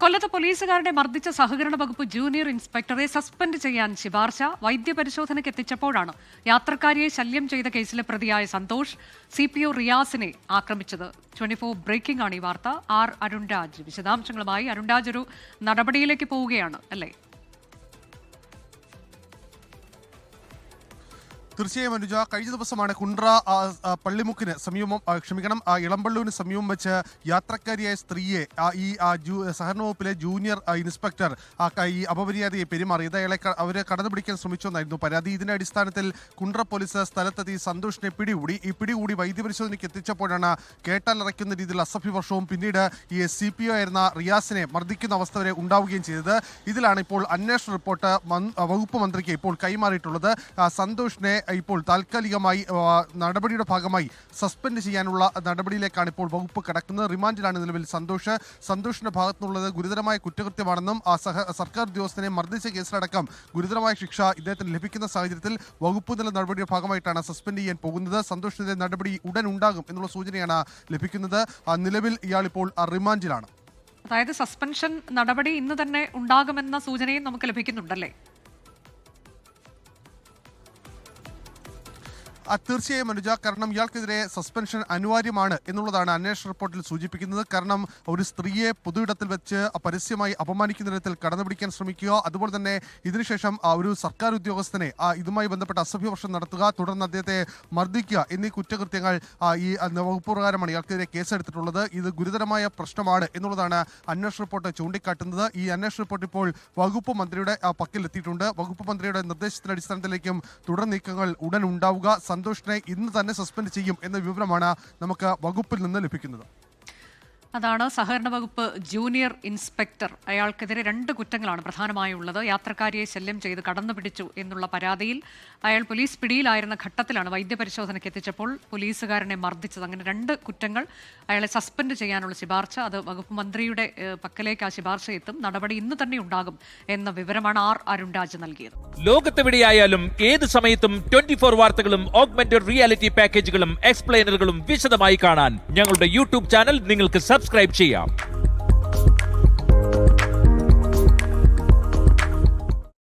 കൊല്ലത്ത് പോലീസുകാരുടെ മർദ്ദിച്ച സഹകരണ വകുപ്പ് ജൂനിയർ ഇൻസ്പെക്ടറെ സസ്പെൻഡ് ചെയ്യാൻ ശുപാർശ വൈദ്യപരിശോധനയ്ക്ക് എത്തിച്ചപ്പോഴാണ് യാത്രക്കാരിയെ ശല്യം ചെയ്ത കേസിലെ പ്രതിയായ സന്തോഷ് CPO റിയാസിനെ ആക്രമിച്ചത്. 24 ബ്രേക്കിംഗ് ആണ് ഈ വാർത്ത. അരുൺരാജ് വിശദാംശങ്ങളുമായി. അരുൺരാജ്, ഒരു നടപടിയിലേക്ക് പോവുകയാണ് അല്ലേ? തീർച്ചയായും അനുജ, കഴിഞ്ഞ ദിവസമാണ് കുണ്ട്ര പള്ളിമുക്കിന് സമീപം ഇളമ്പള്ളൂരിന് സമീപം വെച്ച് യാത്രക്കാരിയായ സ്ത്രീയെ ഈ സഹകരണ വകുപ്പിലെ ജൂനിയർ ഇൻസ്പെക്ടർ ഈ അപമര്യാദയെ പെരുമാറിയത്. അവരെ കടന്നുപിടിക്കാൻ ശ്രമിച്ചെന്നായിരുന്നു പരാതി. ഇതിന്റെ അടിസ്ഥാനത്തിൽ കുണ്ട്ര പോലീസ് സ്ഥലത്തെത്തി സന്തോഷിനെ പിടികൂടി വൈദ്യപരിശോധനയ്ക്ക് എത്തിച്ചപ്പോഴാണ് കേട്ടാലിറക്കുന്ന രീതിയിൽ അസഭ്യവർഷവും പിന്നീട് ഈ CPO ആയിരുന്ന റിയാസിനെ മർദ്ദിക്കുന്ന അവസ്ഥ വരെ ഉണ്ടാവുകയും ചെയ്തത്. ഇതിലാണ് ഇപ്പോൾ അന്വേഷണ റിപ്പോർട്ട് വകുപ്പ് മന്ത്രിക്ക് ഇപ്പോൾ കൈമാറിയിട്ടുള്ളത്. സന്തോഷിനെ ഇപ്പോൾ താൽക്കാലികമായി നടപടിയുടെ ഭാഗമായി സസ്പെൻഡ് ചെയ്യാനുള്ള നടപടിയിലേക്കാണ് ഇപ്പോൾ വകുപ്പ് കടക്കുന്നത്. റിമാൻഡിലാണ് നിലവിൽ സന്തോഷിന്റെ ഭാഗത്തുനിന്നുള്ളത് ഗുരുതരമായ കുറ്റകൃത്യമാണെന്നും സർക്കാർ ഉദ്യോഗസ്ഥനെ മർദ്ദിച്ച കേസിലടക്കം ഗുരുതരമായ ശിക്ഷ ഇദ്ദേഹത്തിന് ലഭിക്കുന്ന സാഹചര്യത്തിൽ വകുപ്പ് തല നടപടിയുടെ ഭാഗമായിട്ടാണ് സസ്പെൻഡ് ചെയ്യാൻ പോകുന്നത്. സന്തോഷിന്റെ നടപടി ഉടൻ ഉണ്ടാകും എന്നുള്ള സൂചനയാണ് ലഭിക്കുന്നത്. നിലവിൽ ഇയാൾ ഇപ്പോൾ റിമാൻഡിലാണ്. അതായത് സസ്പെൻഷൻ നടപടി ഇന്ന് തന്നെ ഉണ്ടാകുമെന്ന സൂചനയും നമുക്ക് ലഭിക്കുന്നുണ്ടല്ലേ? തീർച്ചയായും അനുജ, കാരണം ഇയാൾക്കെതിരെ സസ്പെൻഷൻ അനിവാര്യമാണ് എന്നുള്ളതാണ് അന്വേഷണ റിപ്പോർട്ടിൽ സൂചിപ്പിക്കുന്നത്. കാരണം ഒരു സ്ത്രീയെ പൊതുയിടത്തിൽ വെച്ച് പരസ്യമായി അപമാനിക്കുന്ന തരത്തിൽ കടന്നുപിടിക്കാൻ ശ്രമിക്കുക, അതുപോലെ തന്നെ ഇതിനുശേഷം ഒരു സർക്കാർ ഉദ്യോഗസ്ഥനെ ഇതുമായി ബന്ധപ്പെട്ട അസഭ്യവർഷം നടത്തുക, തുടർന്ന് അദ്ദേഹത്തെ മർദ്ദിക്കുക എന്നീ കുറ്റകൃത്യങ്ങൾ ഈ വകുപ്പ് പ്രകാരമാണ് ഇയാൾക്കെതിരെ കേസെടുത്തിട്ടുള്ളത്. ഇത് ഗുരുതരമായ പ്രശ്നമാണ് എന്നുള്ളതാണ് അന്വേഷണ റിപ്പോർട്ട് ചൂണ്ടിക്കാട്ടുന്നത്. ഈ അന്വേഷണ റിപ്പോർട്ട് ഇപ്പോൾ വകുപ്പ് മന്ത്രിയുടെ പക്കലെത്തിയിട്ടുണ്ട്. വകുപ്പ് മന്ത്രിയുടെ നിർദ്ദേശത്തിന്റെ അടിസ്ഥാനത്തിലേക്കും തുടർ നീക്കങ്ങൾ ഉടൻ ഉണ്ടാവുക. സന്തോഷിനെ ഇന്ന് തന്നെ സസ്പെൻഡ് ചെയ്യും എന്ന വിവരമാണ് നമുക്ക് വകുപ്പിൽ നിന്ന് ലഭിക്കുന്നത്. അതാണ് സഹകരണ വകുപ്പ് ജൂനിയർ ഇൻസ്പെക്ടർ. അയാൾക്കെതിരെ 2 കുറ്റങ്ങളാണ് പ്രധാനമായുള്ളത്. യാത്രക്കാരിയെ ശല്യം ചെയ്ത് കടന്നുപിടിച്ചു എന്നുള്ള പരാതിയിൽ അയാൾ പോലീസ് പിടിയിലായിരുന്ന ഘട്ടത്തിലാണ് വൈദ്യപരിശോധനയ്ക്ക് എത്തിച്ചപ്പോൾ പോലീസുകാരനെ മർദ്ദിച്ചത്. അങ്ങനെ 2 കുറ്റങ്ങൾ. അയാളെ സസ്പെൻഡ് ചെയ്യാനുള്ള ശുപാർശ, അത് വകുപ്പ് മന്ത്രിയുടെ പക്കലേക്ക് ആ ശുപാർശ എത്തും. നടപടി ഇന്ന് തന്നെ ഉണ്ടാകും എന്ന വിവരമാണ് അരുൺരാജ് നൽകിയത്. ലോകത്തെവിടെയായാലും ഏത് സമയത്തും 24 വാർത്തകളും ഓഗ്മെന്റഡ് റിയാലിറ്റി പാക്കേജുകളും എക്സ്പ്ലെയിനറുകളും വിശദമായി കാണാൻ ഞങ്ങളുടെ YouTube ചാനൽ നിങ്ങൾക്ക് സബ്സ്ക്രൈബ് ചെയ്യാം.